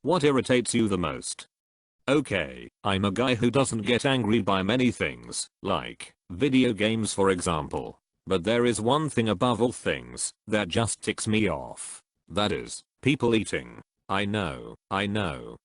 What irritates you the most? Okay, I'm a guy who doesn't get angry by many things, like video games for example. But there is one thing above all things that just ticks me off. That is, people eating. I know,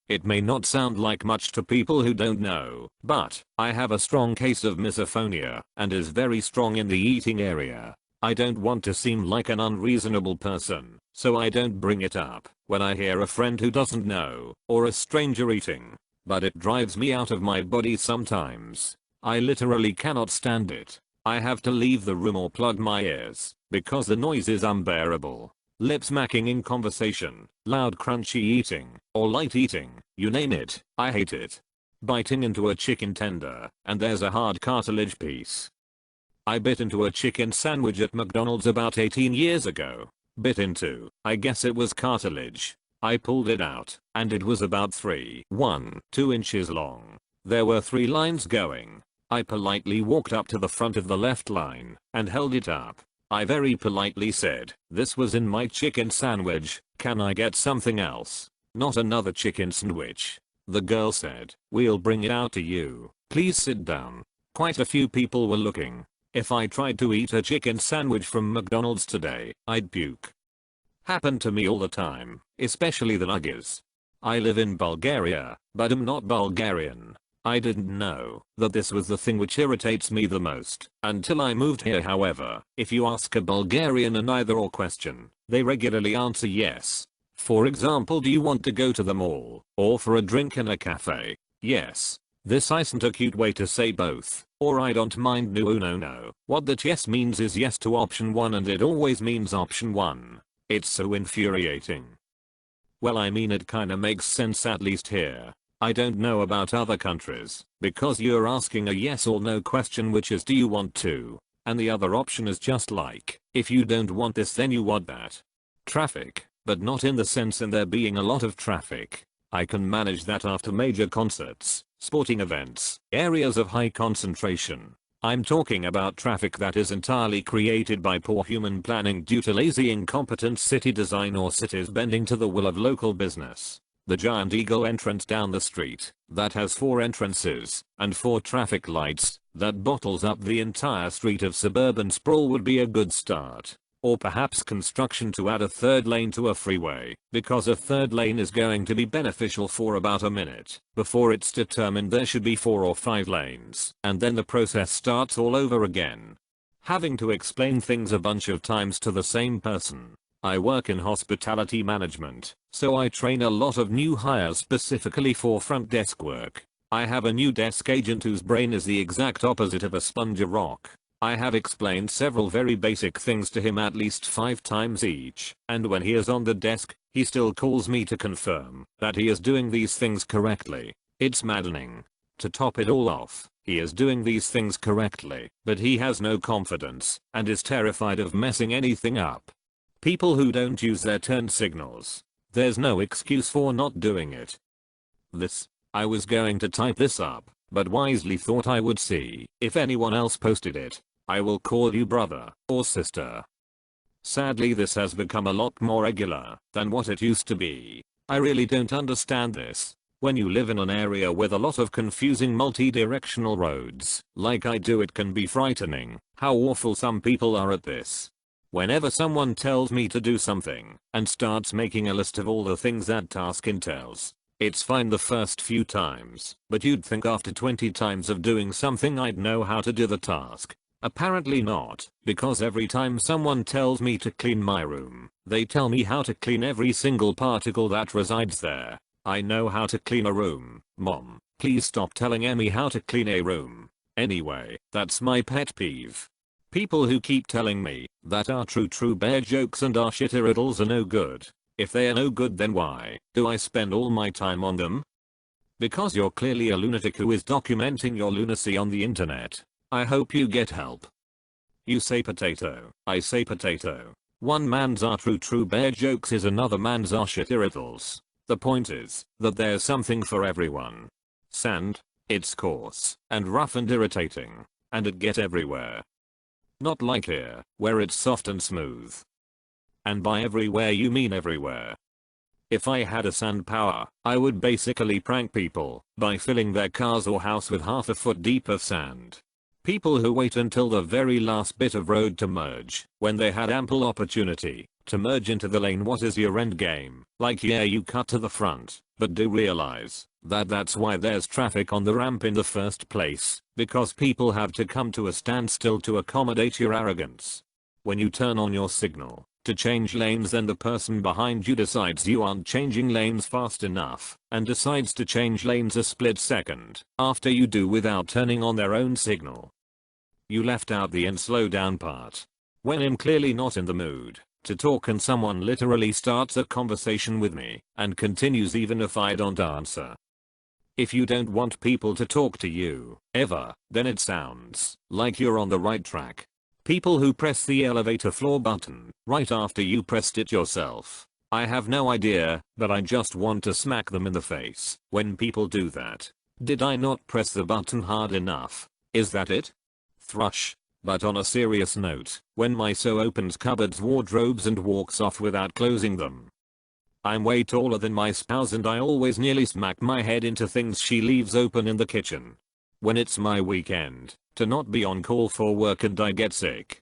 it may not sound like much to people who don't know, but I have a strong case of misophonia and is very strong in the eating area. I don't want to seem like an unreasonable person, so I don't bring it up when I hear a friend who doesn't know or a stranger eating. But it drives me out of my body sometimes. I literally cannot stand it. I have to leave the room or plug my ears because the noise is unbearable. Lip smacking in conversation, loud crunchy eating, or light eating, you name it, I hate it. Biting into a chicken tender, and there's a hard cartilage piece. I bit into a chicken sandwich at McDonald's about 18 years ago. Bit into, I guess it was cartilage. I pulled it out, and it was about 2 inches long. There were 3 lines going. I politely walked up to the front of the left line, and held it up. I very politely said, "This was in my chicken sandwich, can I get something else? Not another chicken sandwich." The girl said, "We'll bring it out to you. Please sit down." Quite a few people were looking. If I tried to eat a chicken sandwich from McDonald's today, I'd puke. Happened to me all the time, especially the nuggets. I live in Bulgaria, but am not Bulgarian. I didn't know that this was the thing which irritates me the most until I moved here. However, if you ask a Bulgarian an either or question, they regularly answer yes. For example, do you want to go to the mall or for a drink in a cafe? Yes. This isn't a cute way to say both, or I don't mind. No. What that yes means is yes to option 1 and it always means option 1. It's so infuriating. Well, I mean it kinda makes sense at least here. I don't know about other countries, because you're asking a yes or no question which is do you want to, and the other option is just like, if you don't want this then you want that. Traffic, but not in the sense in there being a lot of traffic. I can manage that after major concerts, sporting events, areas of high concentration. I'm talking about traffic that is entirely created by poor human planning due to lazy incompetent city design or cities bending to the will of local business. The giant eagle entrance down the street that has 4 entrances and 4 traffic lights that bottles up the entire street of suburban sprawl would be a good start. Or perhaps construction to add a 3rd lane to a freeway, because a 3rd lane is going to be beneficial for about a minute before it's determined there should be 4 or 5 lanes, and then the process starts all over again. Having to explain things a bunch of times to the same person. I work in hospitality management, so I train a lot of new hires specifically for front desk work. I have a new desk agent whose brain is the exact opposite of a sponge of rock. I have explained several very basic things to him at least 5 times each, and when he is on the desk, he still calls me to confirm that he is doing these things correctly. It's maddening. To top it all off, he is doing these things correctly, but he has no confidence and is terrified of messing anything up. People who don't use their turn signals. There's no excuse for not doing it. I was going to type this up, but wisely thought I would see if anyone else posted it. I will call you brother or sister. Sadly, this has become a lot more regular than what it used to be. I really don't understand this. When you live in an area with a lot of confusing multi-directional roads, like I do, it can be frightening how awful some people are at this. Whenever someone tells me to do something and starts making a list of all the things that task entails, it's fine the first few times, but you'd think after 20 times of doing something I'd know how to do the task. Apparently not, because every time someone tells me to clean my room, they tell me how to clean every single particle that resides there. I know how to clean a room, Mom. Please stop telling Emmy how to clean a room. Anyway, that's my pet peeve. People who keep telling me that our true bear jokes and our shit riddles are no good. If they are no good, then why do I spend all my time on them? Because you're clearly a lunatic who is documenting your lunacy on the internet. I hope you get help. You say potato, I say potato. One man's our true bear jokes is another man's our shit riddles. The point is that there's something for everyone. Sand, it's coarse and rough and irritating, and it get everywhere. Not like here, where it's soft and smooth. And by everywhere you mean everywhere. If I had a sand power, I would basically prank people by filling their cars or house with half a foot deep of sand. People who wait until the very last bit of road to merge, when they had ample opportunity to merge into the lane. What is your end game? Like, yeah, you cut to the front, but do realize that that's why there's traffic on the ramp in the first place, because people have to come to a standstill to accommodate your arrogance. When you turn on your signal to change lanes, then the person behind you decides you aren't changing lanes fast enough and decides to change lanes a split second after you do without turning on their own signal. You left out the "and slow down" part. When I'm clearly not in the mood to talk and someone literally starts a conversation with me and continues even if I don't answer. If you don't want people to talk to you ever, then it sounds like you're on the right track. People who press the elevator floor button right after you pressed it yourself. I have no idea, but I just want to smack them in the face when people do that. Did I not press the button hard enough? Is that it? Thrush. But on a serious note, when my so opens cupboards, wardrobes and walks off without closing them. I'm way taller than my spouse and I always nearly smack my head into things she leaves open in the kitchen. When it's my weekend, to not be on call for work and I get sick.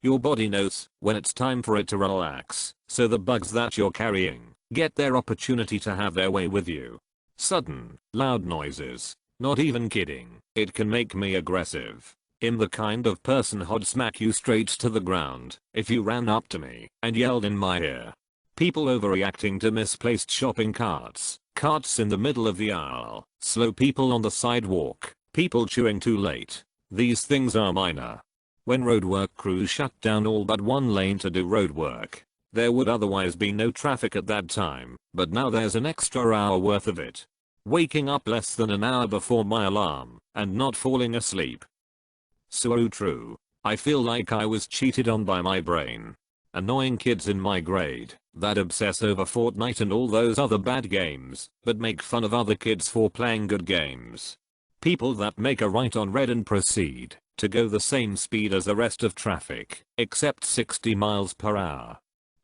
Your body knows when it's time for it to relax, so the bugs that you're carrying get their opportunity to have their way with you. Sudden, loud noises. Not even kidding, it can make me aggressive. I'm the kind of person who'd smack you straight to the ground if you ran up to me and yelled in my ear. People overreacting to misplaced shopping carts, carts in the middle of the aisle, slow people on the sidewalk, people chewing too late. These things are minor. When roadwork crews shut down all but one lane to do roadwork, there would otherwise be no traffic at that time, but now there's an extra hour worth of it. Waking up less than an hour before my alarm and not falling asleep. So true. I feel like I was cheated on by my brain. Annoying kids in my grade that obsess over Fortnite and all those other bad games, but make fun of other kids for playing good games. People that make a right on red and proceed to go the same speed as the rest of traffic, except 60 miles per hour.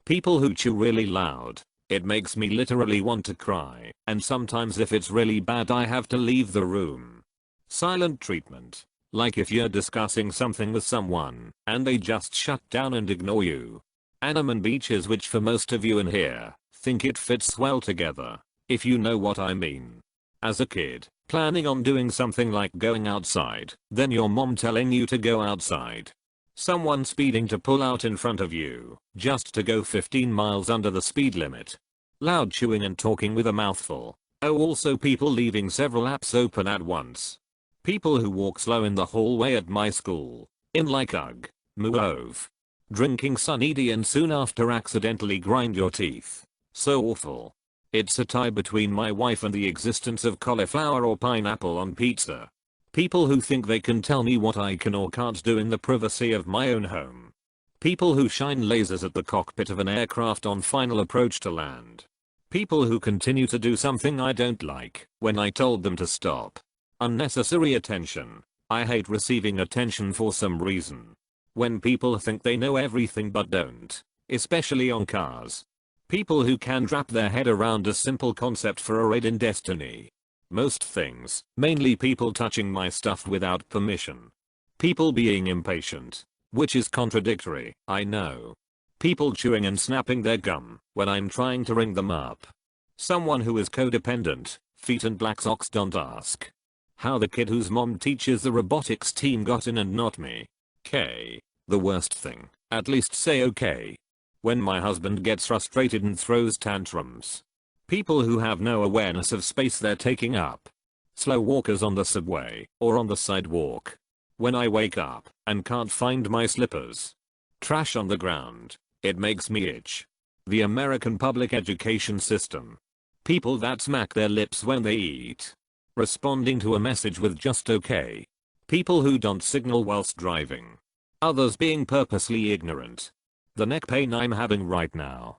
People who chew really loud. It makes me literally want to cry, and sometimes if it's really bad I have to leave the room. Silent treatment. Like if you're discussing something with someone and they just shut down and ignore you. Anime beaches, which for most of you in here think it fits well together, if you know what I mean. As a kid, planning on doing something like going outside, then your mom telling you to go outside. Someone speeding to pull out in front of you just to go 15 miles under the speed limit. Loud chewing and talking with a mouthful. Oh, also people leaving several apps open at once. People who walk slow in the hallway at my school. In like ugh. Move. Drinking Sunny D and soon after accidentally grind your teeth. So awful. It's a tie between my wife and the existence of cauliflower or pineapple on pizza. People who think they can tell me what I can or can't do in the privacy of my own home. People who shine lasers at the cockpit of an aircraft on final approach to land. People who continue to do something I don't like when I told them to stop. Unnecessary attention. I hate receiving attention for some reason. When people think they know everything but don't. Especially on cars. People who can't wrap their head around a simple concept for a raid in Destiny. Most things, mainly people touching my stuff without permission. People being impatient. Which is contradictory, I know. People chewing and snapping their gum when I'm trying to ring them up. Someone who is codependent. Feet and black socks, don't ask. How the kid whose mom teaches the robotics team got in and not me. K. The worst thing. At least say okay. When my husband gets frustrated and throws tantrums. People who have no awareness of space they're taking up. Slow walkers on the subway or on the sidewalk. When I wake up and can't find my slippers. Trash on the ground. It makes me itch. The American public education system. People that smack their lips when they eat. Responding to a message with just okay. People who don't signal whilst driving. Others being purposely ignorant. The neck pain I'm having right now